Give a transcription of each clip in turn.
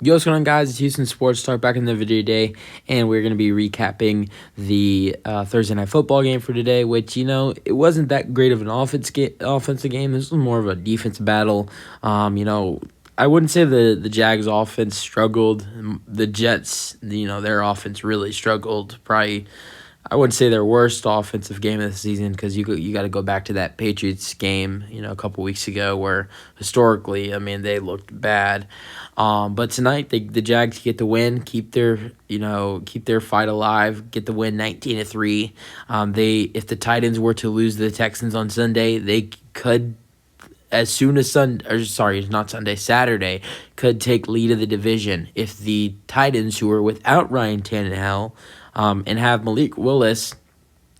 Yo, what's going on, guys? It's Houston Sports Talk back in the video today, and we're going to be recapping the Thursday Night Football game for today, which, it wasn't that great of an offensive game. This was more of a defense battle. I wouldn't say the Jags offense struggled. The Jets, their offense really struggled. Probably, I wouldn't say their worst offensive game of the season because you got to go back to that Patriots game, a couple weeks ago where historically, they looked bad. But tonight the Jags get the win, keep their fight alive, get the win 19-3. If the Titans were to lose to the Texans on Sunday, they could, as soon as Saturday, could take lead of the division if the Titans, who are without Ryan Tannehill, and have Malik Willis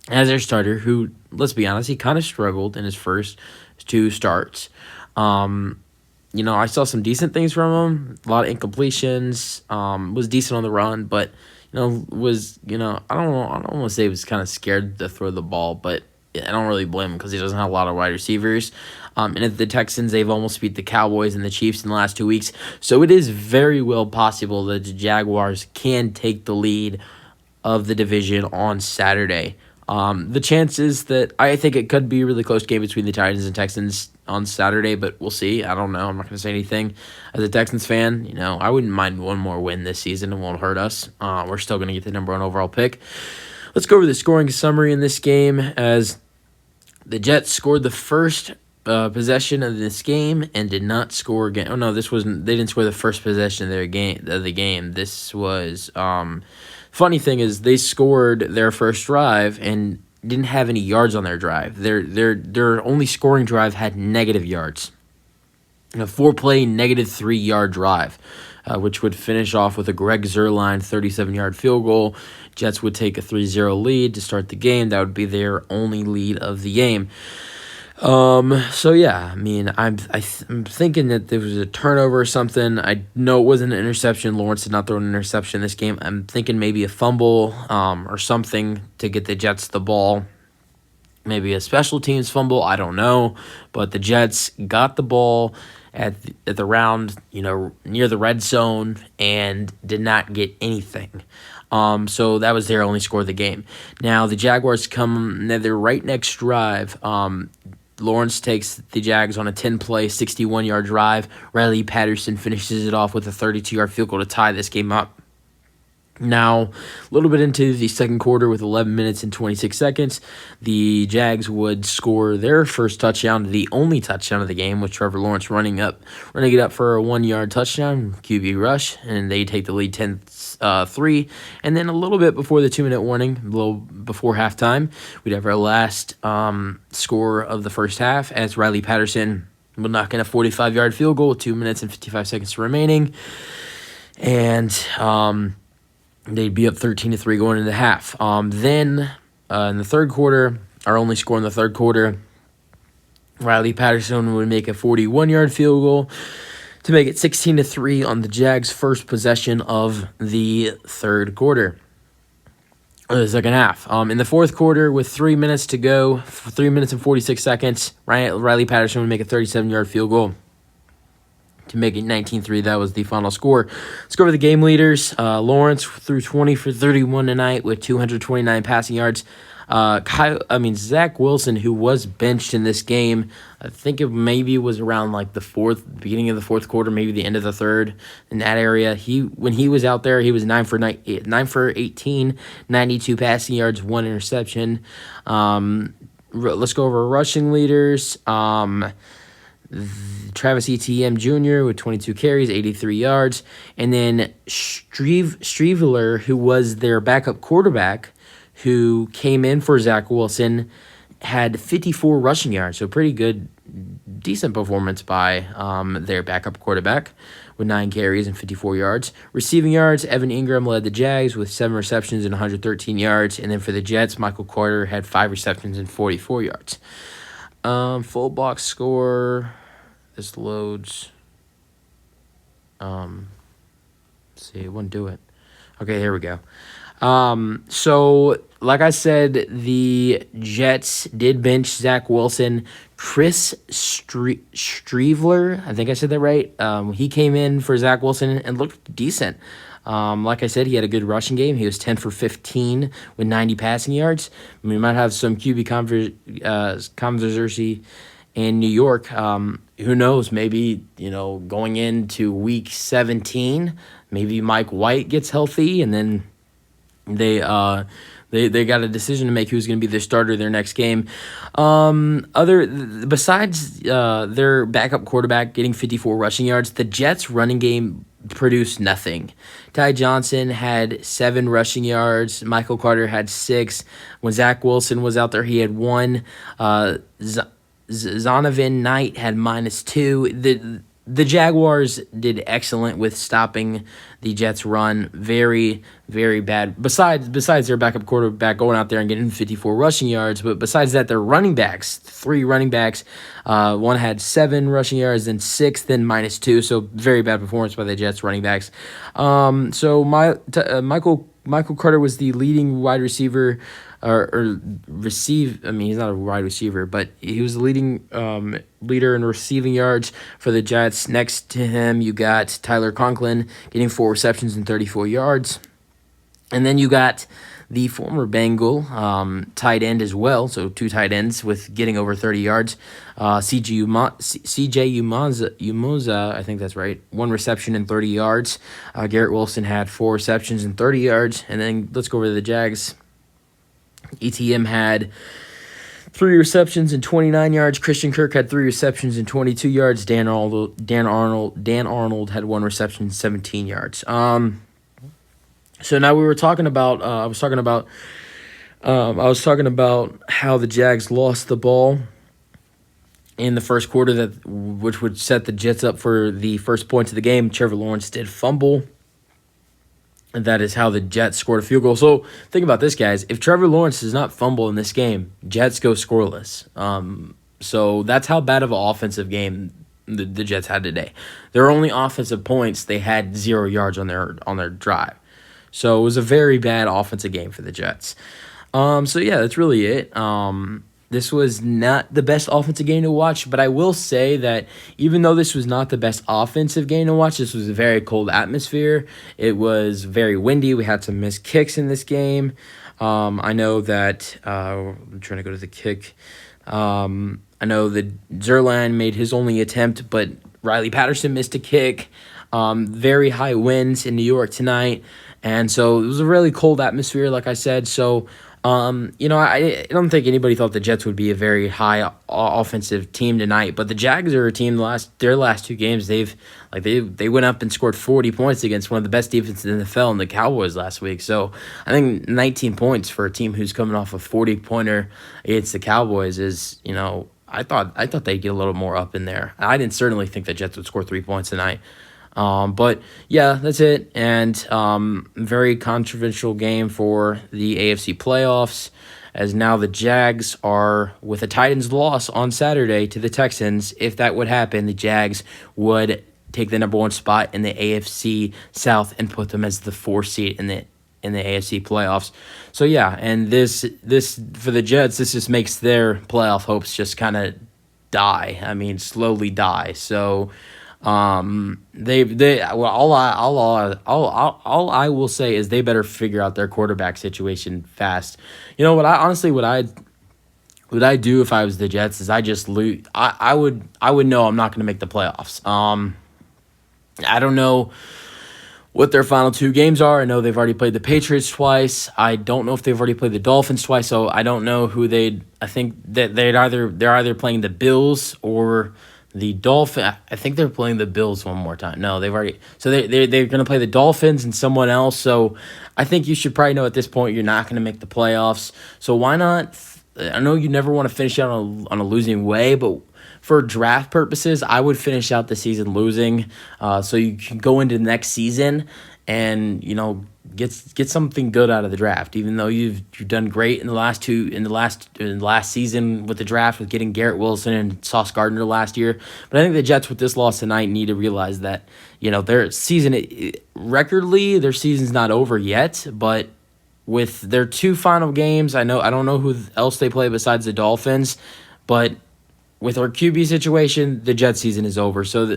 as their starter, who, let's be honest, he kind of struggled in his first two starts. I saw some decent things from him. A lot of incompletions. Was decent on the run, but I don't want to say he was kind of scared to throw the ball, but I don't really blame him because he doesn't have a lot of wide receivers. And at the Texans, they've almost beat the Cowboys and the Chiefs in the last 2 weeks, so it is very well possible that the Jaguars can take the lead of the division on Saturday. The chances that I think it could be a really close game between the Titans and Texans on Saturday, but we'll see. I don't know. I'm not going to say anything. As a Texans fan, I wouldn't mind one more win this season. It won't hurt us. We're still going to get the number 1 overall pick. Let's go over the scoring summary in this game as the Jets scored the first possession of this game and did not score again. Oh no, they didn't score the first possession of the game. This was funny thing is they scored their first drive and didn't have any yards on their drive. Their only scoring drive had negative yards. A 4-play, negative 3-yard drive, which would finish off with a Greg Zuerlein 37-yard field goal. Jets would take a 3-0 lead to start the game. That would be their only lead of the game. I'm thinking that there was a turnover or something. I know it wasn't an interception. Lawrence did not throw an interception this game. I'm thinking maybe a fumble or something to get the Jets the ball. Maybe a special teams fumble. I don't know. But the Jets got the ball at the round, near the red zone and did not get anything. So that was their only score of the game. Now the Jaguars come their right next drive. Lawrence takes the Jags on a 10-play, 61-yard drive. Riley Patterson finishes it off with a 32-yard field goal to tie this game up. Now, a little bit into the second quarter with 11 minutes and 26 seconds, the Jags would score their first touchdown, the only touchdown of the game, with Trevor Lawrence running it up for a 1-yard touchdown, QB rush, and they take the lead 10-3. And then a little bit before the 2-minute warning, a little before halftime, we'd have our last score of the first half as Riley Patterson would knock in a 45-yard field goal with 2 minutes and 55 seconds remaining. And they'd be up 13-3 going into half. Then in the third quarter, our only score in the third quarter, Riley Patterson would make a 41-yard field goal to make it 16-3 on the Jags' first possession of the third quarter. The second half. In the fourth quarter, with 3 minutes to go, 3 minutes and 46 seconds, Riley Patterson would make a 37-yard field goal to make it 19-3. That was the final score. Let's go over the game leaders. Lawrence threw 20 for 31 tonight with 229 passing yards. Zach Wilson, who was benched in this game, I think it maybe was around like the beginning of the fourth quarter, maybe the end of the third, in that area. When he was out there, he was 9 for 18, 92 passing yards, 1 interception. Let's go over rushing leaders. Travis Etienne Jr. with 22 carries, 83 yards. And then Streveler, who was their backup quarterback, who came in for Zach Wilson, had 54 rushing yards. So pretty good, decent performance by their backup quarterback with 9 carries and 54 yards. Receiving yards, Evan Ingram led the Jags with 7 receptions and 113 yards. And then for the Jets, Michael Carter had 5 receptions and 44 yards. Full box score. This loads. See, it wouldn't do it. Okay, here we go. So like I said, the Jets did bench Zach Wilson. Chris Streveler, I think I said that right. He came in for Zach Wilson and looked decent. Like I said, he had a good rushing game. He was 10 for 15 with 90 passing yards. We might have some QB controversy in New York. Who knows? Maybe, going into week 17, maybe Mike White gets healthy, and then they got a decision to make who's going to be their starter their next game. Besides their backup quarterback getting 54 rushing yards, the Jets' running game produced nothing. Ty Johnson had 7 rushing yards. Michael Carter had 6. When Zach Wilson was out there, he had 1. Zonovan Knight had -2. The Jaguars did excellent with stopping the Jets' run. Very, very bad. Besides their backup quarterback going out there and getting 54 rushing yards, but besides that, their running backs, 3 running backs, one had 7 rushing yards, then 6, then -2. So very bad performance by the Jets running backs. Michael Carter was the leading wide receiver. He's not a wide receiver, but he was the leading leader in receiving yards for the Jets. Next to him, you got Tyler Conklin getting 4 receptions and 34 yards. And then you got the former Bengal tight end as well, so 2 tight ends with getting over 30 yards. CJ Umoza, I think that's right, 1 reception and 30 yards. Garrett Wilson had 4 receptions and 30 yards. And then let's go over to the Jags. ETM had 3 receptions and 29 yards. Christian Kirk had 3 receptions and 22 yards. Dan Arnold had 1 reception and 17 yards. So now we were talking about. I was talking about how the Jags lost the ball in the first quarter, which would set the Jets up for the first points of the game. Trevor Lawrence did fumble. And that is how the Jets scored a field goal. So think about this, guys. If Trevor Lawrence does not fumble in this game, Jets go scoreless. So that's how bad of an offensive game the Jets had today. Their only offensive points, they had 0 yards on their drive. So it was a very bad offensive game for the Jets. So yeah, that's really it. This was not the best offensive game to watch, but I will say that even though this was not the best offensive game to watch, this was a very cold atmosphere. It was very windy. We had some missed kicks in this game. I know that I'm trying to go to the kick. I know that Zerline made his only attempt, but Riley Patterson missed a kick. Very high winds in New York tonight, and so it was a really cold atmosphere, like I said. So I don't think anybody thought the Jets would be a very high offensive team tonight, but the Jags are a team. Their last 2 games, they went up and scored 40 points against one of the best defenses in the NFL, and the Cowboys last week. So I think 19 points for a team who's coming off a 40-pointer against the Cowboys is, I thought they'd get a little more up in there. I didn't certainly think the Jets would score 3 points tonight. But yeah, that's it. And very controversial game for the AFC playoffs, as now the Jags are, with a Titans loss on Saturday to the Texans. If that would happen, the Jags would take the number 1 spot in the AFC South and put them as the 4th seed in the AFC playoffs. So yeah, and this for the Jets, this just makes their playoff hopes just kind of die. I mean, slowly die. So all I will say is they better figure out their quarterback situation fast. You know what I do if I was the Jets is I just lose. I would know I'm not going to make the playoffs. I don't know what their final 2 games are. I know they've already played the Patriots twice. I don't know if they've already played the Dolphins twice. So I don't know who I think that they're either playing the Bills or the Dolphins. I think they're playing the Bills one more time. No, they've already. So they're going to play the Dolphins and someone else. So I think you should probably know at this point you're not going to make the playoffs. So why not? I know you never want to finish out on a losing way, but for draft purposes, I would finish out the season losing, so you can go into the next season and get something good out of the draft. Even though you've done great in the last season with the draft, with getting Garrett Wilson and Sauce Gardner last year, but I think the Jets with this loss tonight need to realize that their season, their season's not over yet, but with their 2 final games, I don't know who else they play besides the Dolphins, but with our QB situation, the Jets season is over. So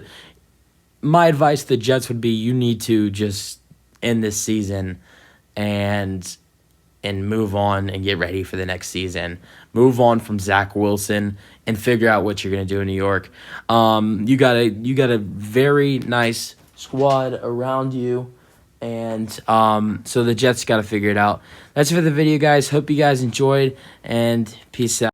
my advice to the Jets would be you need to just end this season and move on and get ready for the next season. Move on from Zach Wilson and figure out what you're going to do in New York. You got a very nice squad around you, and so the Jets got to figure it out. That's it for the video, guys. Hope you guys enjoyed, and peace out.